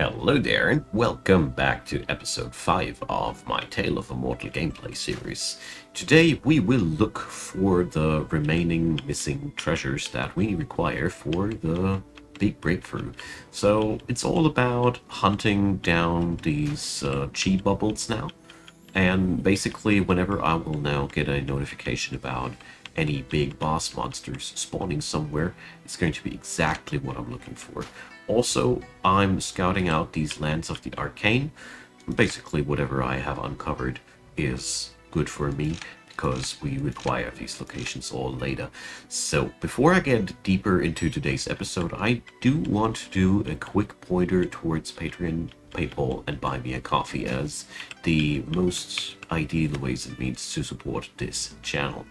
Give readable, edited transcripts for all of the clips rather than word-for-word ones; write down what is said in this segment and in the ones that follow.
Hello there, and welcome back to episode 5 of my Tale of Immortal gameplay series. Today we will look for the remaining missing treasures that we require for the big breakthrough. So it's all about hunting down these chi bubbles now, and basically whenever I will now get a notification about any big boss monsters spawning somewhere, it's going to be exactly what I'm looking for. Also, I'm scouting out these lands of the arcane. Basically, whatever I have uncovered is good for me, because we require these locations all later. So, before I get deeper into today's episode, I do want to do a quick pointer towards Patreon, PayPal, and Buy Me a Coffee as the most ideal ways and means to support this channel.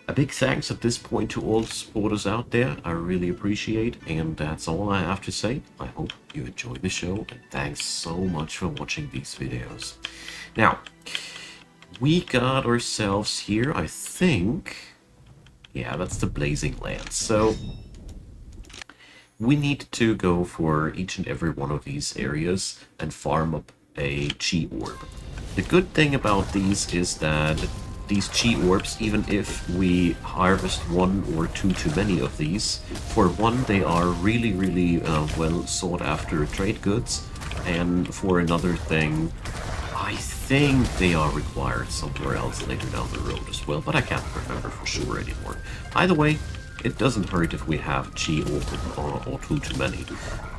A big thanks at this point to all supporters out there. I really appreciate, and that's all I have to say. I hope you enjoy the show, and thanks so much for watching these videos. Now, we got ourselves here, I think... Yeah, that's the Blazing Lands. So, we need to go for each and every one of these areas and farm up a Chi Orb. The good thing about these is that these Chi Orbs, even if we harvest one or two too many of these, for one, they are really well sought after trade goods, and for another thing, I think they are required somewhere else later down the road as well, but I can't remember for sure anymore. Either way, it doesn't hurt if we have Chi or too many.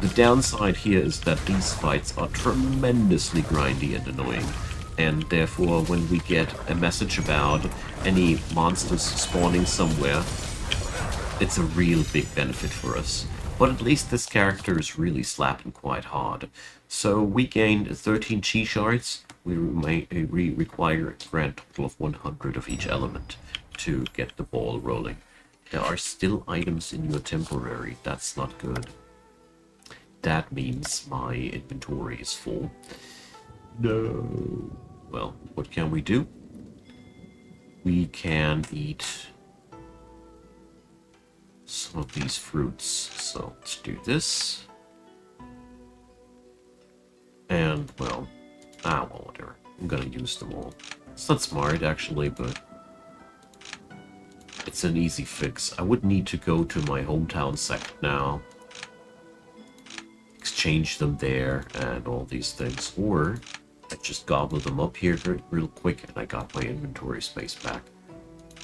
The downside here is that these fights are tremendously grindy and annoying, and therefore when we get a message about any monsters spawning somewhere, it's a real big benefit for us. But at least this character is really slapping quite hard. So we gained 13 chi shards. We require a grand total of 100 of each element to get the ball rolling. There are still items in your temporary. That's not good. That means my inventory is full. No. Well, what can we do? We can eat some of these fruits. So let's do this. And, well, whatever. I'm gonna use them all. It's not smart, actually, but it's an easy fix. I would need to go to my hometown sect now, exchange them there, and all these things, or I just gobbled them up here real quick and I got my inventory space back.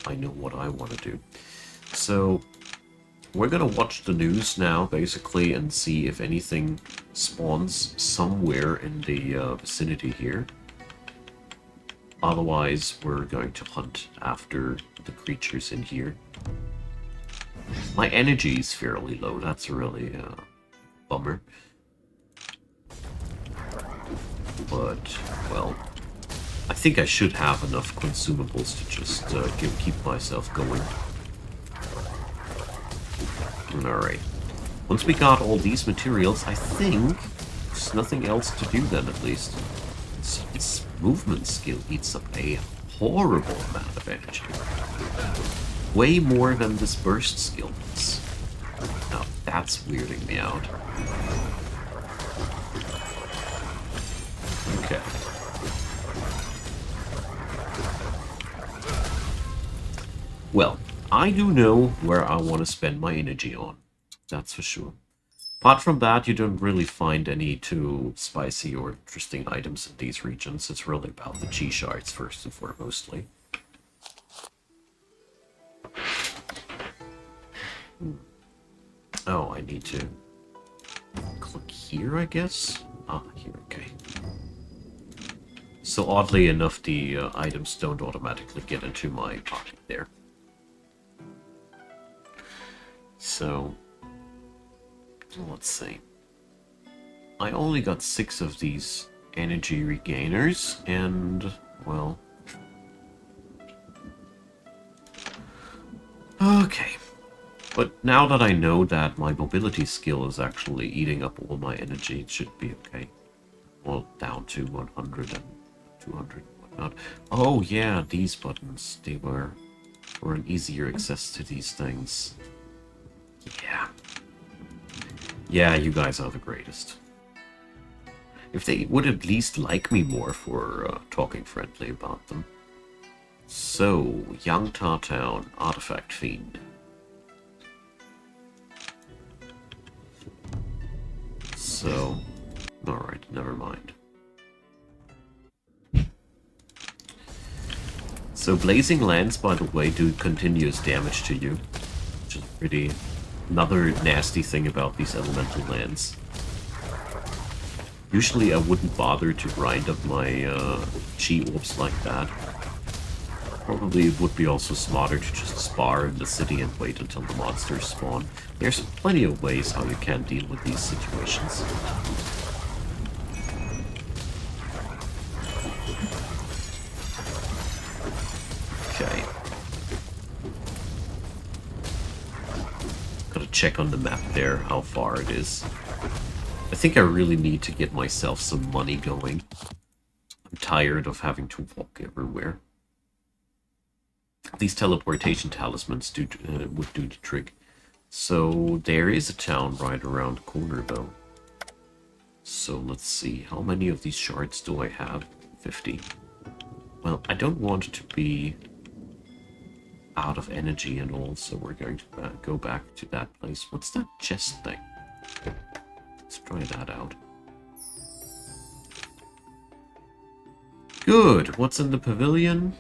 I know what I want to do. So, we're gonna watch the news now, basically, and see if anything spawns somewhere in the vicinity here. Otherwise, we're going to hunt after the creatures in here. My energy is fairly low, that's really a bummer. But, well, I think I should have enough consumables to just keep myself going. Alright. Once we got all these materials, I think there's nothing else to do then, at least. Its movement skill eats up a horrible amount of energy. Way more than this burst skill does. Now, that's weirding me out. Okay. Well, I do know where I want to spend my energy on. That's for sure. Apart from that, you don't really find any too spicy or interesting items in these regions. It's really about the chi shards first and foremostly. Oh, I need to click here, I guess? Ah, here, okay. So oddly enough, the items don't automatically get into my pocket there. So, let's see. I only got 6 of these energy regainers, and, well... Okay. But now that I know that my mobility skill is actually eating up all my energy, it should be okay. Well, down to 100 and 200 and whatnot. Oh yeah, these buttons, they were for an easier access to these things. Yeah. Yeah, you guys are the greatest. If they would at least like me more for talking friendly about them. So, Young Town, Artifact Fiend. So, alright, never mind. So Blazing Lands, by the way, do continuous damage to you. Which is pretty... another nasty thing about these elemental lands. Usually I wouldn't bother to grind up my chi orbs like that. Probably it would be also smarter to just spar in the city and wait until the monsters spawn. There's plenty of ways how you can deal with these situations. Okay. Gotta check on the map there, how far it is. I think I really need to get myself some money going. I'm tired of having to walk everywhere. These teleportation talismans would do the trick. So there is a town right around the corner though. So let's see, how many of these shards do I have? 50. Well, I don't want it to be out of energy and all, so we're going to go back to that place. What's that chest thing? Let's try that out. Good, what's in the pavilion?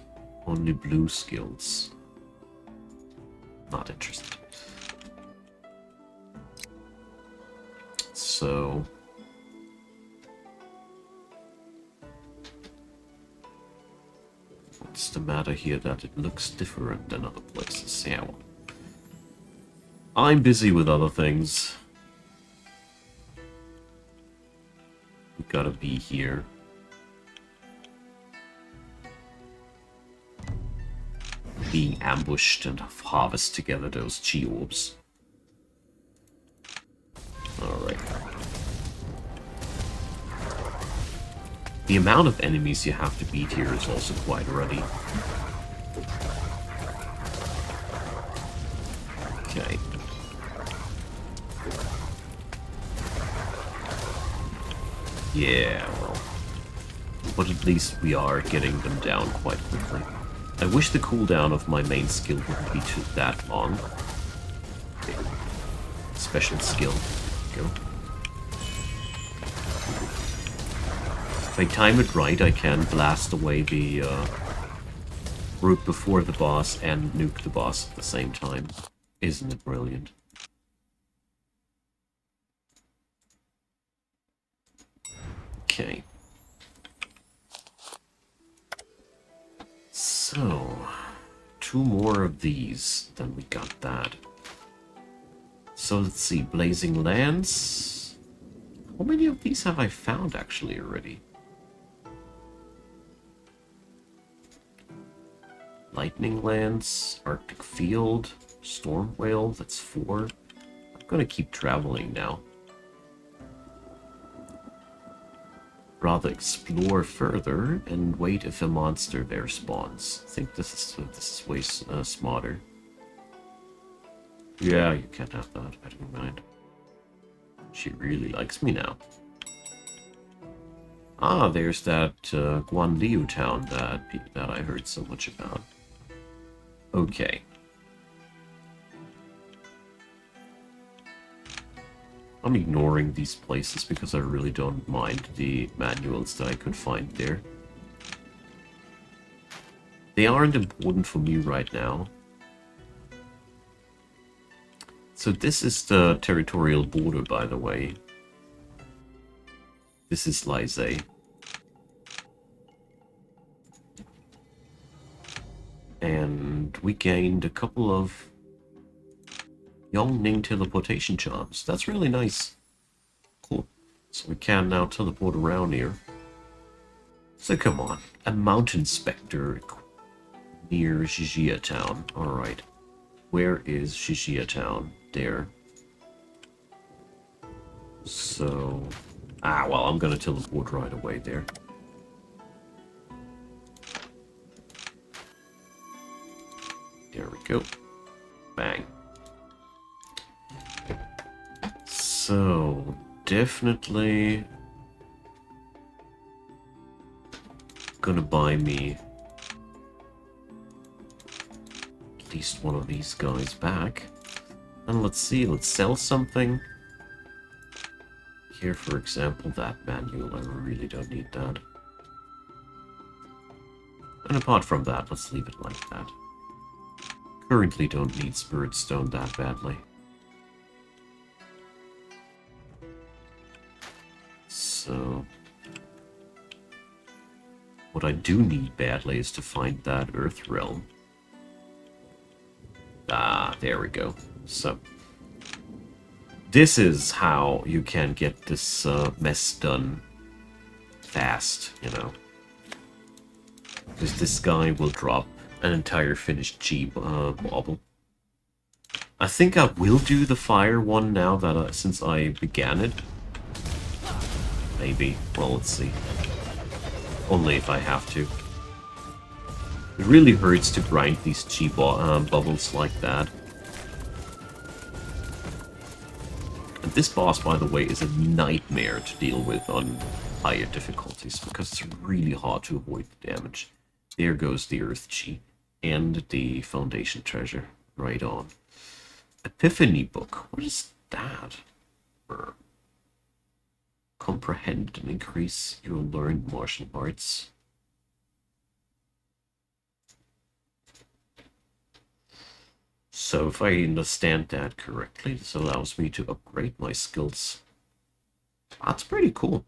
Only blue skills. Not interested. So... what's the matter here that it looks different than other places? Yeah, well, I'm busy with other things. We gotta be here. Being ambushed and harvest together those chi orbs. Alright. The amount of enemies you have to beat here is also quite ruddy. Okay. Yeah, well. But at least we are getting them down quite quickly. I wish the cooldown of my main skill wouldn't be that long. Okay. Special skill. Go. If I time it right, I can blast away the route before the boss and nuke the boss at the same time. Isn't it brilliant? Okay. So, 2 more of these, then we got that. So let's see, Blazing Lands. How many of these have I found actually already? Lightning Lands, Arctic Field, Storm Whale, that's 4. I'm gonna keep traveling now. Rather explore further and wait if a monster there spawns. I think this is way smarter. Yeah, you can't have that. I don't mind. She really likes me now. Ah, there's that Guan Liu town that I heard so much about. Okay. I'm ignoring these places because I really don't mind the manuals that I could find there. They aren't important for me right now. So this is the territorial border, by the way. This is Lysay. And we gained a couple of Yongning teleportation charms. That's really nice. Cool. So we can now teleport around here. So come on. A mountain specter near Shijia town. Alright. Where is Shijia town? There. So... ah, well, I'm gonna teleport right away there. There we go. Bang. So, definitely gonna buy me at least one of these guys back. And let's see, let's sell something. Here, for example, that manual, I really don't need that. And apart from that, let's leave it like that. Currently don't need Spirit Stone that badly. So... what I do need badly is to find that Earth Realm. Ah, there we go. So... this is how you can get this mess done fast, you know. Because this guy will drop an entire finished G bauble. I think I will do the fire one now that since I began it. Maybe. Well, let's see. Only if I have to. It really hurts to grind these G bubbles like that. And this boss, by the way, is a nightmare to deal with on higher difficulties, because it's really hard to avoid the damage. There goes the Earth Chi and the Foundation Treasure. Right on. Epiphany Book. What is that? Comprehend and increase your learned martial arts. So if I understand that correctly, this allows me to upgrade my skills. That's pretty cool.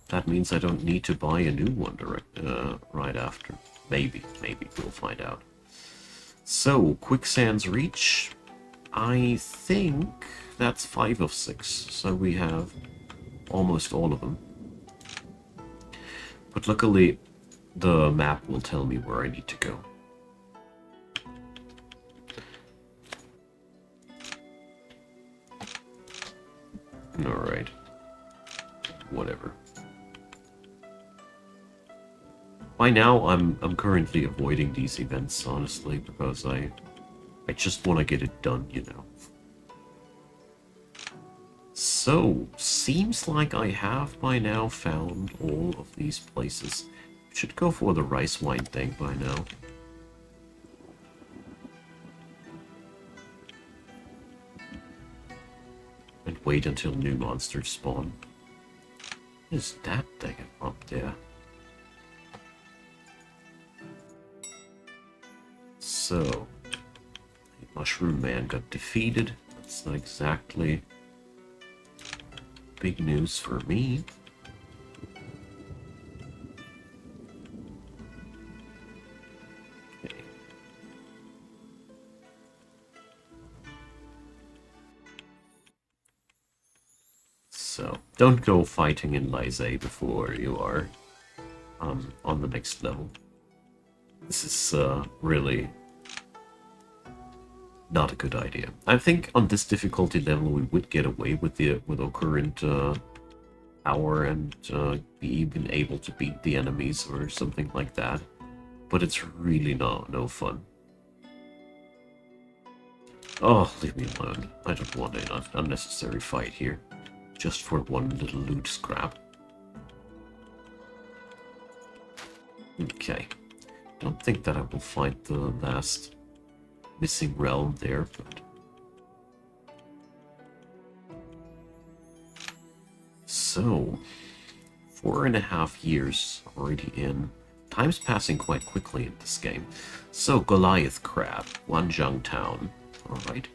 That means I don't need to buy a new one right after. Maybe we'll find out. So, Quicksand's Reach. I think that's 5 of 6. So we have almost all of them. But luckily, the map will tell me where I need to go. Alright. Whatever. By now, I'm currently avoiding these events, honestly, because I just want to get it done, you know. So, seems like I have by now found all of these places. Should go for the rice wine thing by now. And wait until new monsters spawn. What is that thing up there? So, Mushroom Man got defeated. That's not exactly big news for me. Okay. So, don't go fighting in Lysae before you are on the next level. This is really not a good idea. I think on this difficulty level we would get away with our current power and be even able to beat the enemies or something like that. But it's really no fun. Oh, leave me alone. I don't want an unnecessary fight here. Just for one little loot scrap. Okay. Don't think that I will find the last missing realm there, but... So, 4.5 years already in. Time's passing quite quickly in this game. So, Goliath Crab, Wanjiang Town. Alright.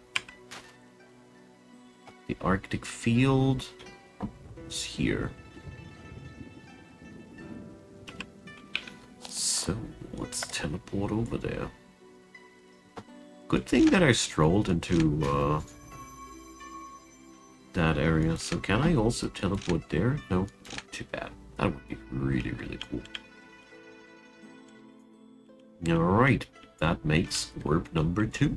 The Arctic Field is here. So, let's teleport over there. Good thing that I strolled into that area. So can I also teleport there? No, too bad. That would be really, really cool. Alright, that makes orb number 2.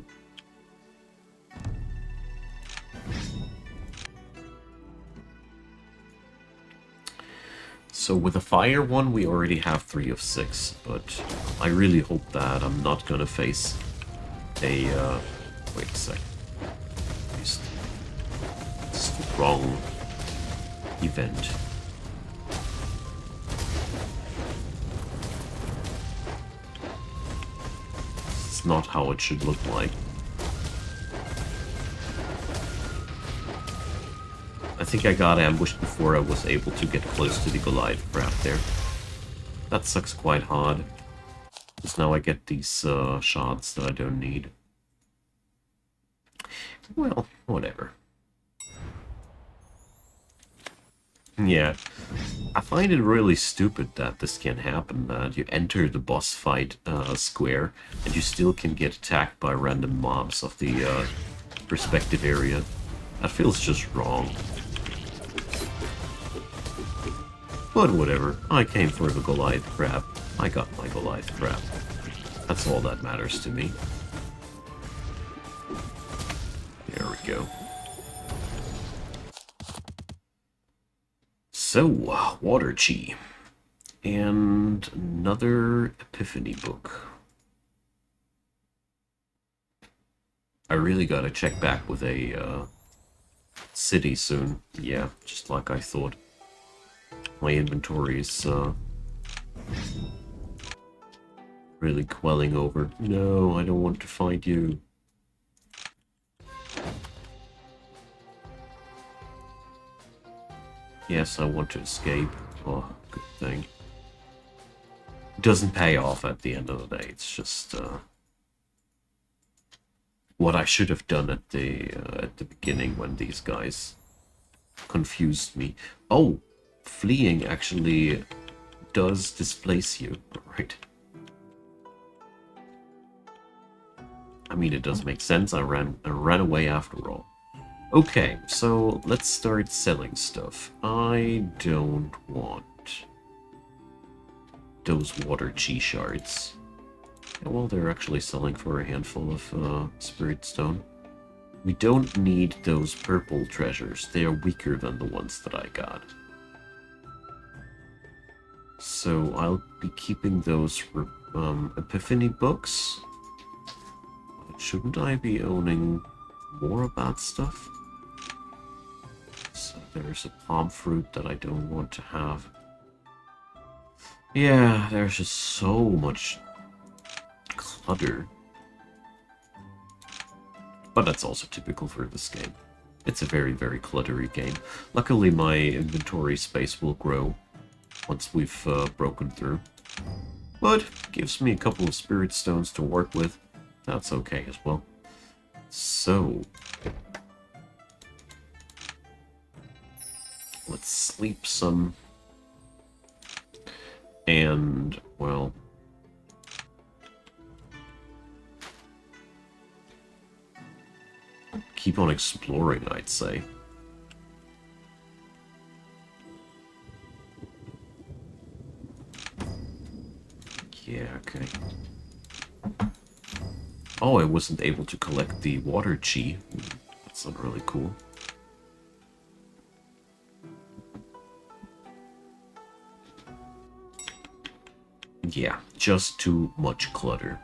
So with the fire one, we already have 3 of 6, but I really hope that I'm not gonna face a, wait a sec. It's the wrong event. That's not how it should look like. I think I got ambushed before I was able to get close to the Goliath crab there. That sucks quite hard. Because now I get these shots that I don't need. Well, whatever. Yeah. I find it really stupid that this can happen, that you enter the boss fight square and you still can get attacked by random mobs of the respective area. That feels just wrong. But whatever, I came for the Goliath crab. I got my Goliath crab. That's all that matters to me. There we go. So, Water Chi. And another Epiphany book. I really gotta check back with a city soon. Yeah, just like I thought. My inventory is really quelling over. No, I don't want to fight you. Yes, I want to escape. Oh, good thing. It doesn't pay off at the end of the day. It's just what I should have done at the beginning when these guys confused me. Oh, fleeing actually does displace you, right? I mean, it does make sense. I ran away after all. Okay, so let's start selling stuff. I don't want those Water Chi shards. Yeah, well, they're actually selling for a handful of Spirit Stone. We don't need those purple treasures. They are weaker than the ones that I got. So I'll be keeping those for Epiphany books. Shouldn't I be owning more of that stuff? So there's a palm fruit that I don't want to have. Yeah, there's just so much clutter. But that's also typical for this game. It's a very, very cluttery game. Luckily, my inventory space will grow once we've broken through. But gives me a couple of spirit stones to work with. That's okay as well. So, let's sleep some. And, well, keep on exploring, I'd say. Yeah, okay. Oh, I wasn't able to collect the Water Chi. That's not really cool. Yeah, just too much clutter.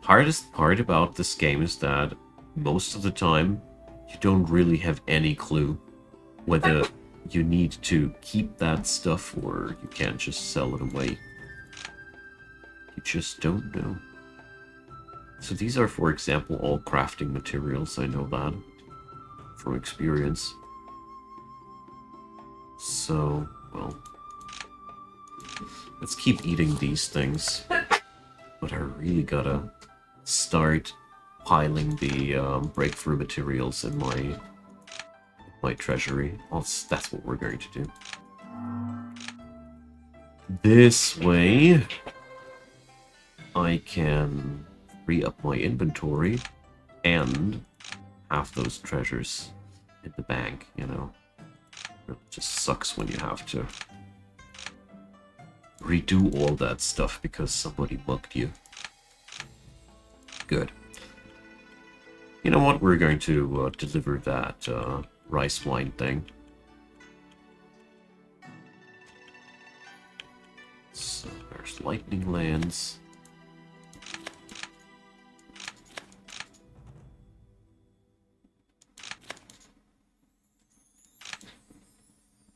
Hardest part about this game is that most of the time you don't really have any clue whether you need to keep that stuff or you can't just sell it away. You just don't know. So these are, for example, all crafting materials. I know that from experience. So, well, let's keep eating these things. But I really gotta start piling the breakthrough materials in my treasury. That's what we're going to do. This way, I can free up my inventory and have those treasures in the bank, you know. It just sucks when you have to redo all that stuff because somebody bugged you. Good. You know what? We're going to deliver that rice wine thing. So there's lightning lands.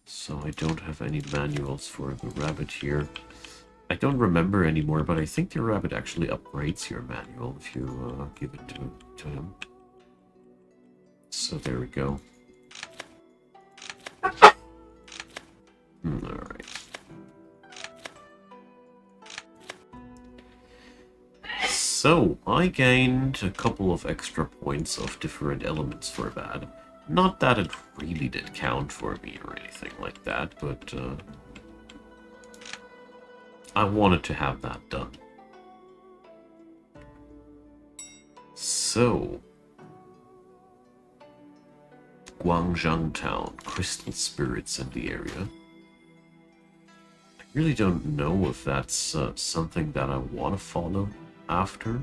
So I don't have any manuals for the rabbit here. I don't remember anymore, but I think the rabbit actually upgrades your manual if you give it to him. So there we go. Alright. So, I gained a couple of extra points of different elements for that. Not that it really did count for me or anything like that, but I wanted to have that done. So, Guangzhou Town, crystal spirits in the area. I really don't know if that's something that I want to follow after.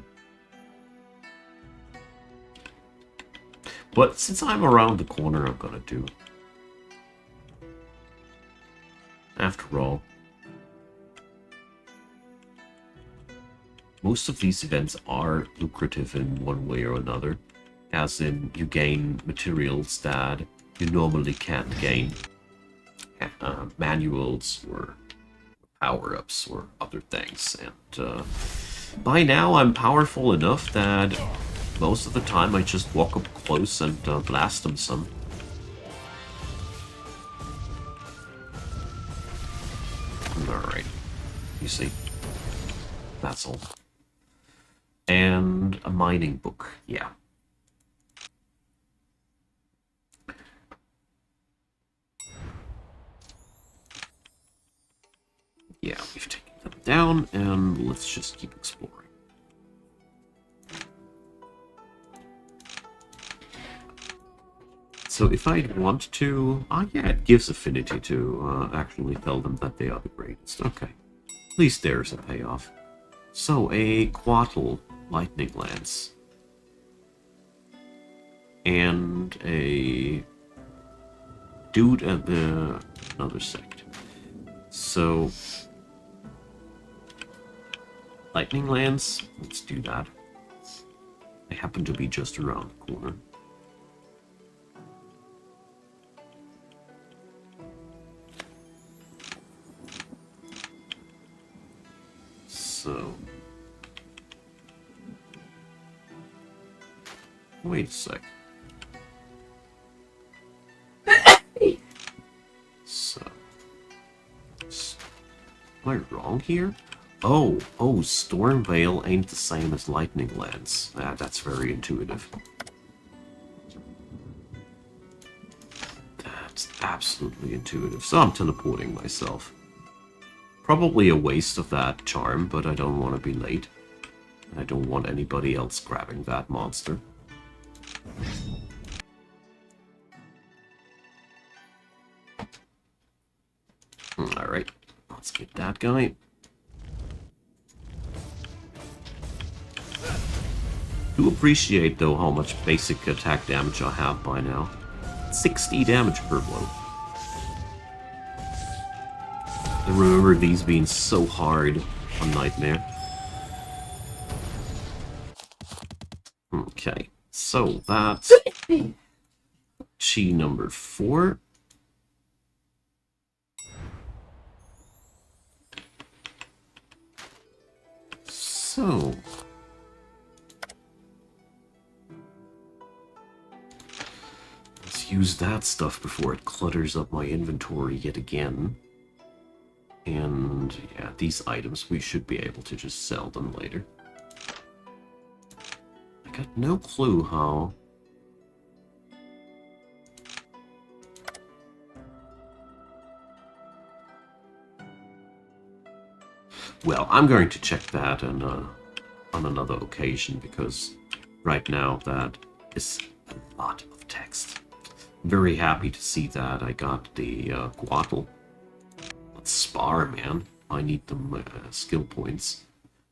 But since I'm around the corner, I'm gonna do. After all, most of these events are lucrative in one way or another, as in you gain materials that you normally can't gain. Manuals or power-ups or other things, and by now I'm powerful enough that most of the time I just walk up close and blast them some. Alright, you see, that's all. And a mining book, yeah. Yeah, we've taken them down, and let's just keep exploring. So if I want to... yeah, it gives affinity to actually tell them that they are the greatest. Okay. At least there's a payoff. So, a Quattle lightning lance. And a dude at the another sect. So, lightning lance, let's do that. They happen to be just around the corner. So, wait a sec. So, am I wrong here? Oh, Stormveil ain't the same as Lightning Lance. That's very intuitive. That's absolutely intuitive. So I'm teleporting myself. Probably a waste of that charm, but I don't want to be late. I don't want anybody else grabbing that monster. Alright, let's get that guy. Do appreciate, though, how much basic attack damage I have by now. 60 damage per blow. I remember these being so hard on Nightmare. Okay, so that's chi number 4. So... let's use that stuff before it clutters up my inventory yet again. And yeah, these items, we should be able to just sell them later. I got no clue how... well, I'm going to check that on another occasion, because right now that is a lot of text. Very happy to see that I got the Quattle. Let's spar, man. I need them skill points.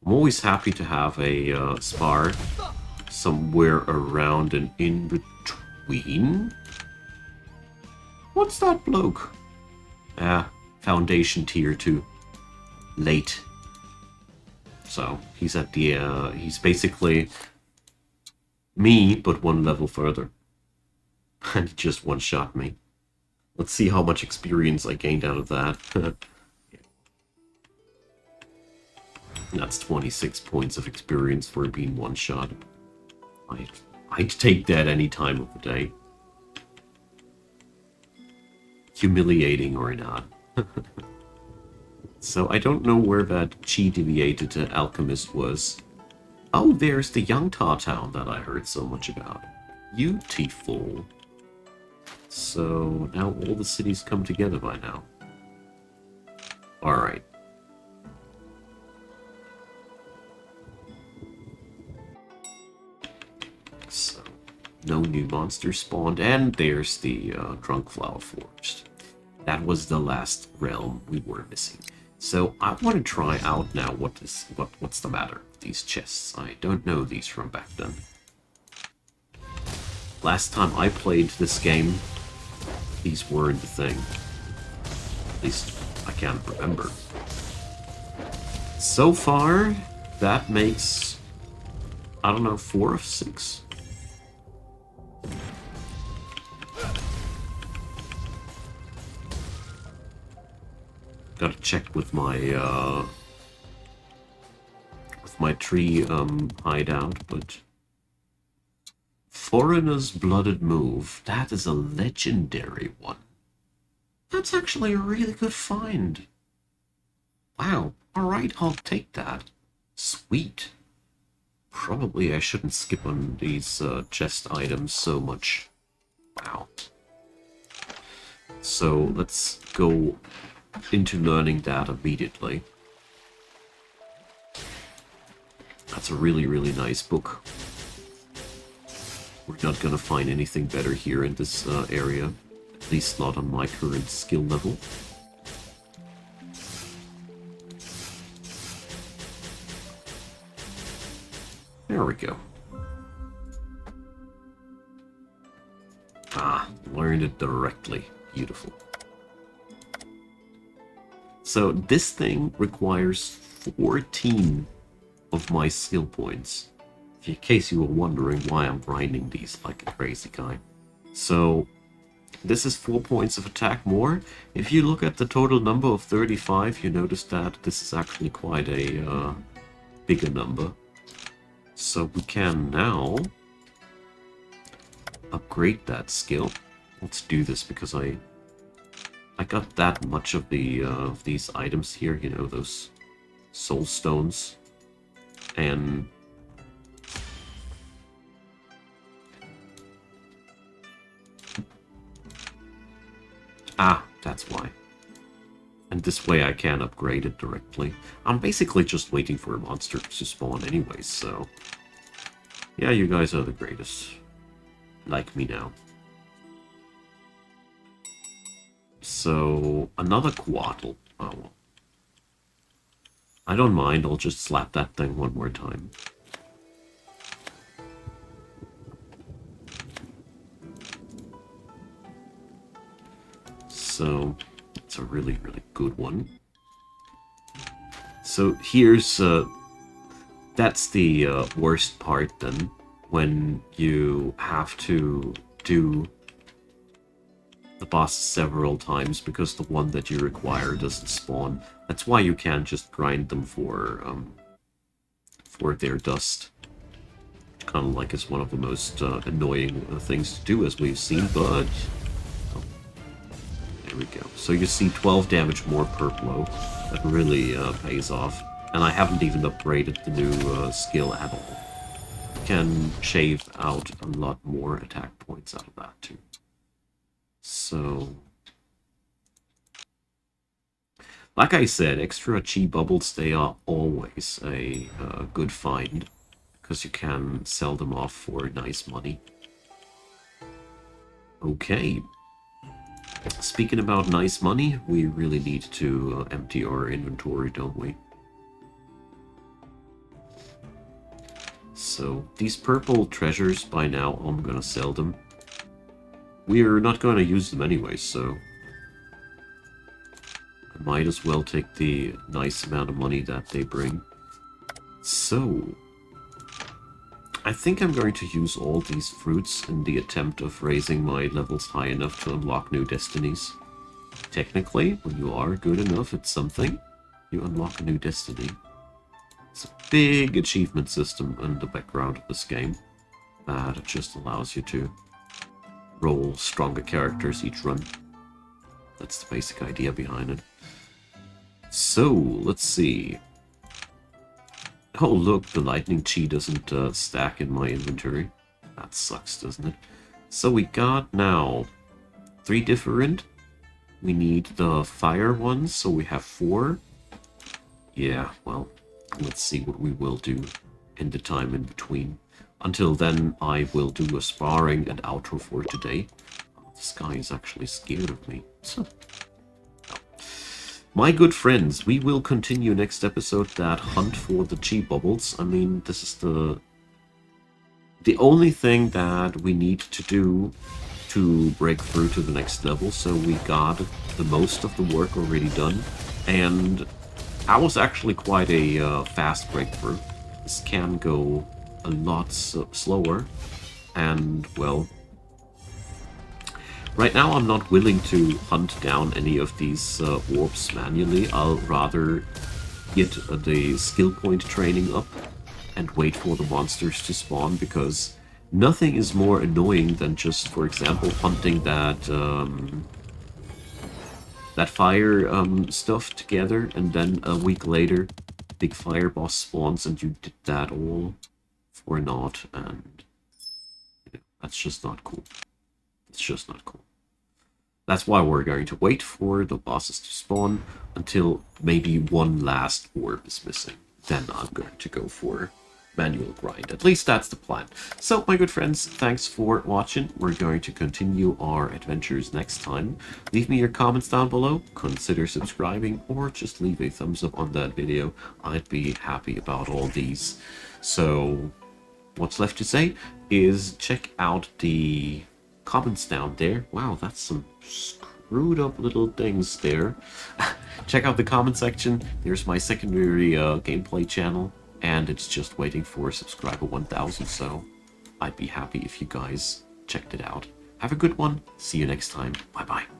I'm always happy to have a spar somewhere around and in between. What's that bloke? Foundation tier 2. Late. So, he's at the, he's basically me, but one level further. And he just one-shot me. Let's see how much experience I gained out of that. That's 26 points of experience for being one shot. I'd take that any time of the day. Humiliating or not. So I don't know where that chi-deviated alchemist was. Oh, there's the Yangta town that I heard so much about. Beautiful. So now all the cities come together by now. Alright. So, no new monsters spawned, and there's the Drunk Flower Forest. That was the last realm we were missing. So I want to try out now what's the matter with these chests. I don't know these from back then. Last time I played this game, these weren't the thing. At least I can't remember. So far, that makes, I don't know, 4 of 6. Gotta check with my tree hideout, but Foreigner's Blooded Move, that is a legendary one. That's actually a really good find. Wow, alright, I'll take that. Sweet. Probably I shouldn't skip on these chest items so much. Wow. So let's go into learning that immediately. That's a really, really nice book. We're not gonna find anything better here in this area. At least not on my current skill level. There we go. Ah, learned it directly. Beautiful. So this thing requires 14 of my skill points. In case you were wondering why I'm grinding these like a crazy guy. So this is 4 points of attack more. If you look at the total number of 35, you notice that this is actually quite a bigger number. So we can now upgrade that skill. Let's do this because I got that much of the of these items here, you know, those soul stones, and that's why. And this way I can upgrade it directly. I'm basically just waiting for a monster to spawn anyways, so yeah, you guys are the greatest. Like me now. So, another Quaddle. Oh, well. I don't mind, I'll just slap that thing one more time. So, it's a really, really good one. So, here's... that's the worst part, then, when you have to do the boss several times because the one that you require doesn't spawn. That's why you can't just grind them for their dust. Kind of like is one of the most annoying things to do, as we've seen, but oh, there we go. So you see 12 damage more per blow. That really pays off. And I haven't even upgraded the new skill at all. Can shave out a lot more attack points out of that too. So, like I said, extra chi bubbles, they are always a good find, because you can sell them off for nice money. Okay. Speaking about nice money, we really need to empty our inventory, don't we? So, these purple treasures, by now, I'm gonna sell them. We're not going to use them anyway, so I might as well take the nice amount of money that they bring. So, I think I'm going to use all these fruits in the attempt of raising my levels high enough to unlock new destinies. Technically, when you are good enough at something, you unlock a new destiny. big achievement system in the background of this game that just allows you to roll stronger characters each run. That's the basic idea behind it. So, let's see. Oh look, the lightning chi doesn't stack in my inventory. That sucks, doesn't it? So we got now 3 different. We need the fire ones, so we have 4. Yeah, well, let's see what we will do in the time in between. Until then, I will do a sparring and outro for today. Oh, this guy is actually scared of me. So, my good friends, we will continue next episode that hunt for the chi bubbles. I mean, this is the only thing that we need to do to break through to the next level, so we got the most of the work already done, and I was actually quite a fast breakthrough. This can go a lot slower, and well, right now I'm not willing to hunt down any of these orbs manually. I'll rather get the skill point training up and wait for the monsters to spawn, because nothing is more annoying than just, for example, hunting that that fire stuff together, and then a week later, big fire boss spawns, and you did that all for naught, and you know, that's just not cool. It's just not cool. That's why we're going to wait for the bosses to spawn until maybe one last orb is missing. Then I'm going to go for manual grind. At least that's the plan. So, my good friends, thanks for watching. We're going to continue our adventures next time. Leave me your comments down below, consider subscribing, or just leave a thumbs up on that video. I'd be happy about all these. So, what's left to say is check out the comments down there. Wow, that's some screwed up little things there. Check out the comment section. There's my secondary gameplay channel, and it's just waiting for subscriber 1000, so I'd be happy if you guys checked it out. Have a good one. See you next time. Bye bye.